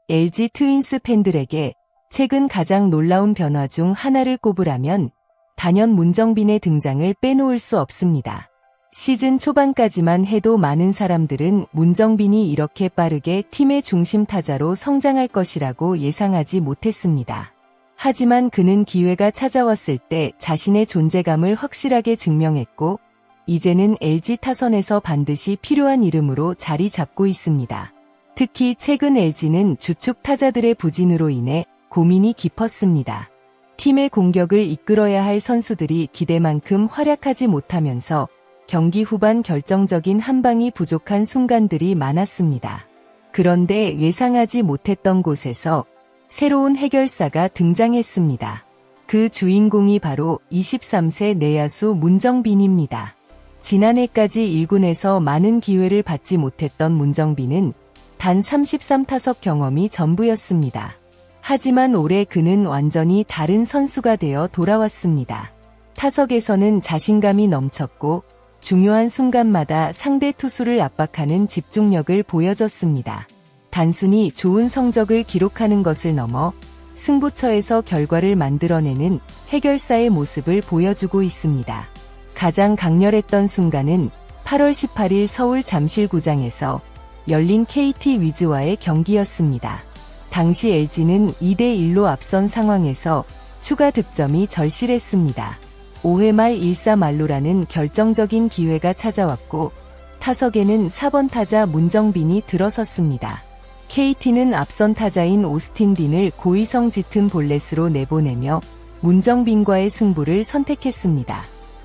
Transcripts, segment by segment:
LG 트윈스 팬들에게 최근 가장 놀라운 변화 중 하나를 꼽으라면 단연 문정빈의 등장을 빼놓을 수 없습니다. 시즌 초반까지만 해도 많은 사람들은 문정빈이 이렇게 빠르게 팀의 중심 타자로 성장할 것이라고 예상하지 못했습니다. 하지만 그는 기회가 찾아왔을 때 자신의 존재감을 확실하게 증명했고 이제는 LG 타선에서 반드시 필요한 이름으로 자리 잡고 있습니다. 특히 최근 LG는 주축 타자들의 부진으로 인해 고민이 깊었습니다. 팀의 공격을 이끌어야 할 선수들이 기대만큼 활약하지 못하면서 경기 후반 결정적인 한 방이 부족한 순간들이 많았습니다. 그런데 예상하지 못했던 곳에서 새로운 해결사가 등장했습니다. 그 주인공이 바로 23세 내야수 문정빈입니다. 지난해까지 1군에서 많은 기회를 받지 못했던 문정빈은 단 33타석 경험이 전부였습니다. 하지만 올해 그는 완전히 다른 선수가 되어 돌아왔습니다. 타석에서는 자신감이 넘쳤고 중요한 순간마다 상대 투수를 압박하는 집중력을 보여줬습니다. 단순히 좋은 성적을 기록하는 것을 넘어 승부처에서 결과를 만들어내는 해결사의 모습을 보여주고 있습니다. 가장 강렬했던 순간은 8월 18일 서울 잠실구장에서 열린 KT 위즈와의 경기였습니다. 당시 LG는 2대1로 앞선 상황에서 추가 득점이 절실했습니다. 5회 말 1사 만루라는 결정적인 기회가 찾아왔고 타석에는 4번 타자 문정빈이 들어섰습니다. KT는 앞선 타자인 오스틴 딘을 고의성 짙은 볼넷으로 내보내며 문정빈과의 승부를 선택했습니다.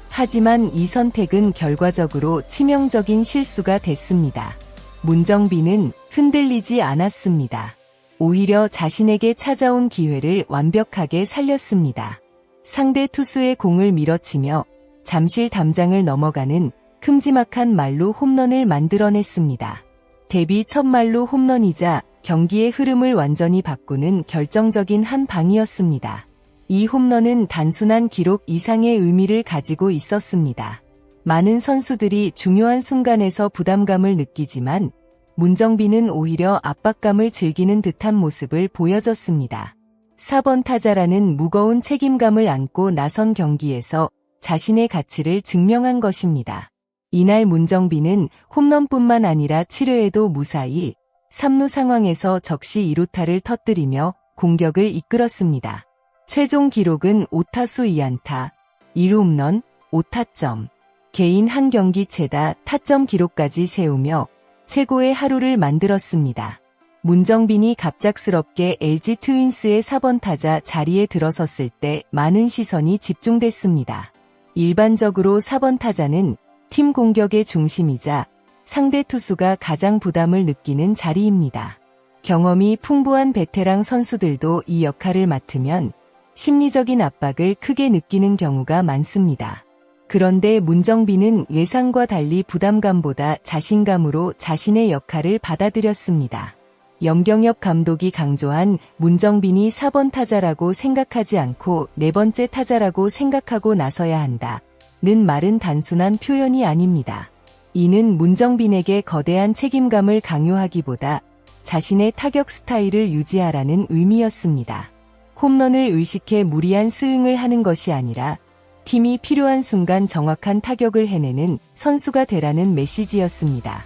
하지만 이 선택은 결과적으로 치명적인 실수가 됐습니다. 문정빈은 흔들리지 않았습니다. 오히려 자신에게 찾아온 기회를 완벽하게 살렸습니다. 상대 투수의 공을 밀어치며 잠실 담장을 넘어가는 큼지막한 말루 홈런을 만들어냈습니다. 데뷔 첫 말루 홈런이자 경기의 흐름을 완전히 바꾸는 결정적인 한 방이었습니다. 이 홈런은 단순한 기록 이상의 의미를 가지고 있었습니다. 많은 선수들이 중요한 순간에서 부담감을 느끼지만 문정빈은 오히려 압박감을 즐기는 듯한 모습을 보여줬습니다. 4번 타자라는 무거운 책임감을 안고 나선 경기에서 자신의 가치를 증명한 것입니다. 이날 문정빈은 홈런뿐만 아니라 7회에도 무사히 3루 상황에서 적시 2루타를 터뜨리며 공격을 이끌었습니다. 최종 기록은 5타수 2안타, 1홈런, 5타점, 개인 한 경기 최다 타점 기록까지 세우며 최고의 하루를 만들었습니다. 문정빈이 갑작스럽게 LG 트윈스의 4번 타자 자리에 들어섰을 때 많은 시선이 집중됐습니다. 일반적으로 4번 타자는 팀 공격의 중심이자 상대 투수가 가장 부담을 느끼는 자리입니다. 경험이 풍부한 베테랑 선수들도 이 역할을 맡으면 심리적인 압박을 크게 느끼는 경우가 많습니다. 그런데 문정빈은 예상과 달리 부담감보다 자신감으로 자신의 역할을 받아들였습니다. 염경엽 감독이 강조한 문정빈이 4번 타자라고 생각하지 않고 4번째 타자라고 생각하고 나서야 한다는 말은 단순한 표현이 아닙니다. 이는 문정빈에게 거대한 책임감을 강요하기보다 자신의 타격 스타일을 유지하라는 의미였습니다. 홈런을 의식해 무리한 스윙을 하는 것이 아니라 팀이 필요한 순간 정확한 타격을 해내는 선수가 되라는 메시지였습니다.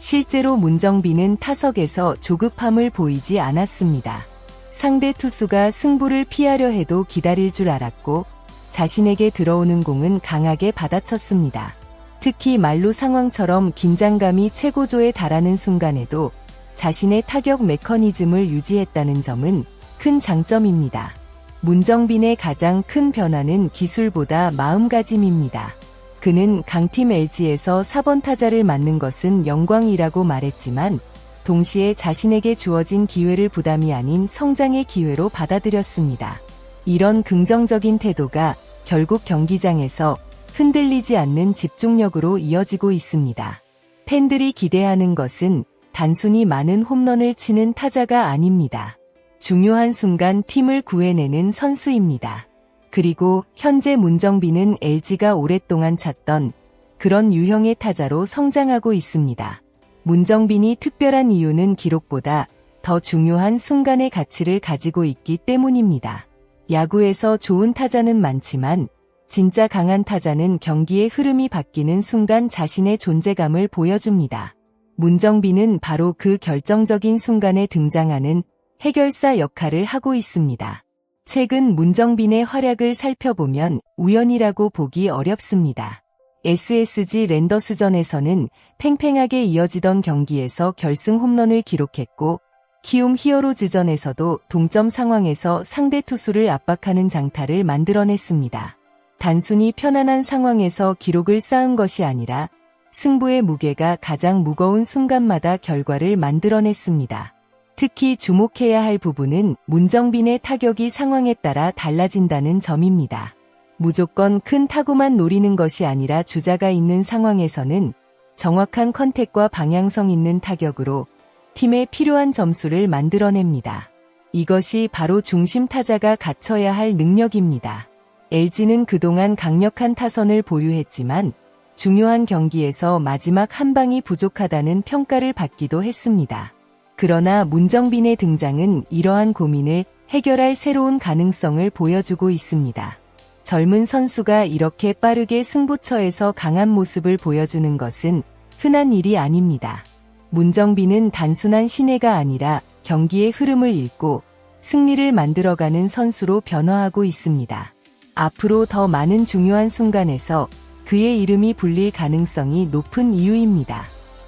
실제로 문정빈은 타석에서 조급함을 보이지 않았습니다. 상대 투수가 승부를 피하려 해도 기다릴 줄 알았고 자신에게 들어오는 공은 강하게 받아쳤습니다. 특히 말루 상황처럼 긴장감이 최고조에 달하는 순간에도 자신의 타격 메커니즘을 유지했다는 점은 큰 장점입니다. 문정빈의 가장 큰 변화는 기술보다 마음가짐입니다. 그는 강팀 LG에서 4번 타자를 맡는 것은 영광이라고 말했지만 동시에 자신에게 주어진 기회를 부담이 아닌 성장의 기회로 받아들였습니다. 이런 긍정적인 태도가 결국 경기장에서 흔들리지 않는 집중력으로 이어지고 있습니다. 팬들이 기대하는 것은 단순히 많은 홈런을 치는 타자가 아닙니다. 중요한 순간 팀을 구해내는 선수입니다. 그리고 현재 문정빈은 LG가 오랫동안 찾던 그런 유형의 타자로 성장하고 있습니다. 문정빈이 특별한 이유는 기록보다 더 중요한 순간의 가치를 가지고 있기 때문입니다. 야구에서 좋은 타자는 많지만 진짜 강한 타자는 경기의 흐름이 바뀌는 순간 자신의 존재감을 보여줍니다. 문정빈은 바로 그 결정적인 순간에 등장하는 해결사 역할을 하고 있습니다. 최근 문정빈의 활약을 살펴보면 우연이라고 보기 어렵습니다. SSG 랜더스전에서는 팽팽하게 이어지던 경기에서 결승 홈런을 기록했고 키움 히어로즈전에서도 동점 상황에서 상대 투수를 압박하는 장타를 만들어냈습니다. 단순히 편안한 상황에서 기록을 쌓은 것이 아니라 승부의 무게가 가장 무거운 순간마다 결과를 만들어냈습니다. 특히 주목해야 할 부분은 문정빈의 타격이 상황에 따라 달라진다는 점입니다. 무조건 큰 타구만 노리는 것이 아니라 주자가 있는 상황에서는 정확한 컨택과 방향성 있는 타격으로 팀에 필요한 점수를 만들어냅니다. 이것이 바로 중심 타자가 갖춰야 할 능력입니다. LG는 그동안 강력한 타선을 보유했지만 중요한 경기에서 마지막 한 방이 부족하다는 평가를 받기도 했습니다. 그러나 문정빈의 등장은 이러한 고민을 해결할 새로운 가능성을 보여주고 있습니다. 젊은 선수가 이렇게 빠르게 승부처에서 강한 모습을 보여주는 것은 흔한 일이 아닙니다. 문정빈은 단순한 신예가 아니라 경기의 흐름을 읽고 승리를 만들어가는 선수로 변화하고 있습니다. 앞으로 더 많은 중요한 순간에서 그의 이름이 불릴 가능성이 높은 이유입니다.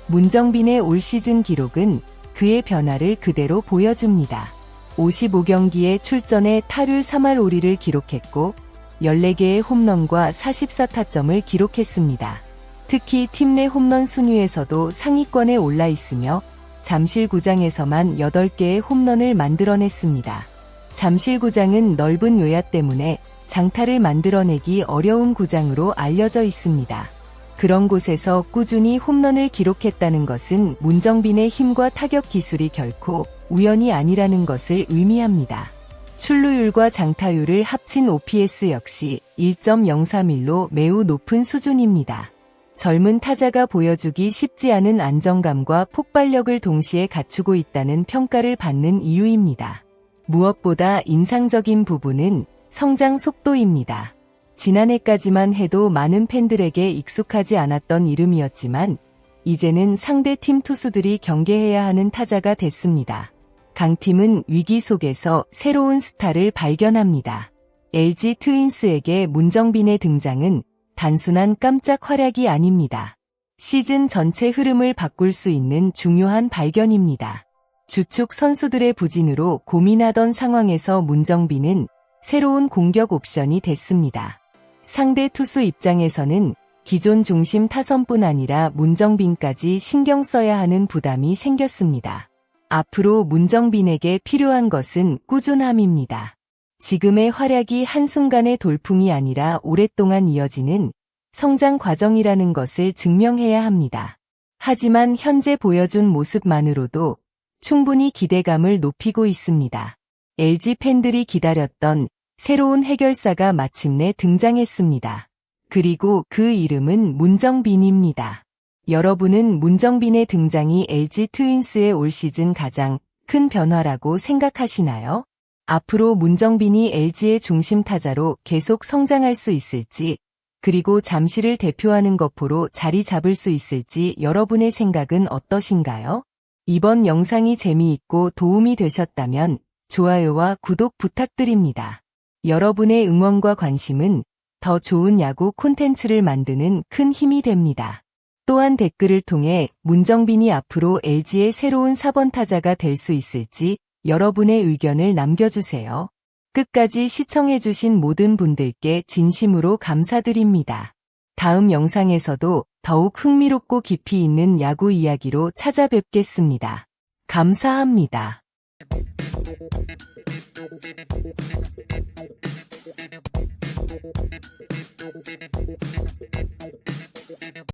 문정빈의 올 시즌 기록은 그의 변화를 그대로 보여줍니다. 55경기에 출전해 타율 3할 5리를 기록했고 14개의 홈런과 44타점을 기록했습니다. 특히 팀 내 홈런 순위에서도 상위권에 올라 있으며 잠실구장에서만 8개의 홈런을 만들어냈습니다. 잠실구장은 넓은 요야 때문에 장타를 만들어내기 어려운 구장으로 알려져 있습니다. 그런 곳에서 꾸준히 홈런을 기록했다는 것은 문정빈의 힘과 타격 기술이 결코 우연이 아니라는 것을 의미합니다. 출루율과 장타율을 합친 OPS 역시 1.031로 매우 높은 수준입니다. 젊은 타자가 보여주기 쉽지 않은 안정감과 폭발력을 동시에 갖추고 있다는 평가를 받는 이유입니다. 무엇보다 인상적인 부분은 성장 속도입니다. 지난해까지만 해도 많은 팬들에게 익숙하지 않았던 이름이었지만 이제는 상대 팀 투수들이 경계해야 하는 타자가 됐습니다. 강팀은 위기 속에서 새로운 스타를 발견합니다. LG 트윈스에게 문정빈의 등장은 단순한 깜짝 활약이 아닙니다. 시즌 전체 흐름을 바꿀 수 있는 중요한 발견입니다. 주축 선수들의 부진으로 고민하던 상황에서 문정빈은 새로운 공격 옵션이 됐습니다. 상대 투수 입장에서는 기존 중심 타선뿐 아니라 문정빈까지 신경 써야 하는 부담이 생겼습니다. 앞으로 문정빈에게 필요한 것은 꾸준함입니다. 지금의 활약이 한순간의 돌풍이 아니라 오랫동안 이어지는 성장 과정이라는 것을 증명해야 합니다. 하지만 현재 보여준 모습만으로도 충분히 기대감을 높이고 있습니다. LG 팬들이 기다렸던 새로운 해결사가 마침내 등장했습니다. 그리고 그 이름은 문정빈입니다. 여러분은 문정빈의 등장이 LG 트윈스의 올 시즌 가장 큰 변화라고 생각하시나요? 앞으로 문정빈이 LG의 중심 타자로 계속 성장할 수 있을지, 그리고 잠실을 대표하는 거포로 자리 잡을 수 있을지 여러분의 생각은 어떠신가요? 이번 영상이 재미있고 도움이 되셨다면 좋아요와 구독 부탁드립니다. 여러분의 응원과 관심은 더 좋은 야구 콘텐츠를 만드는 큰 힘이 됩니다. 또한 댓글을 통해 문정빈이 앞으로 LG의 새로운 4번 타자가 될 수 있을지 여러분의 의견을 남겨주세요. 끝까지 시청해주신 모든 분들께 진심으로 감사드립니다. 다음 영상에서도 더욱 흥미롭고 깊이 있는 야구 이야기로 찾아뵙겠습니다. 감사합니다.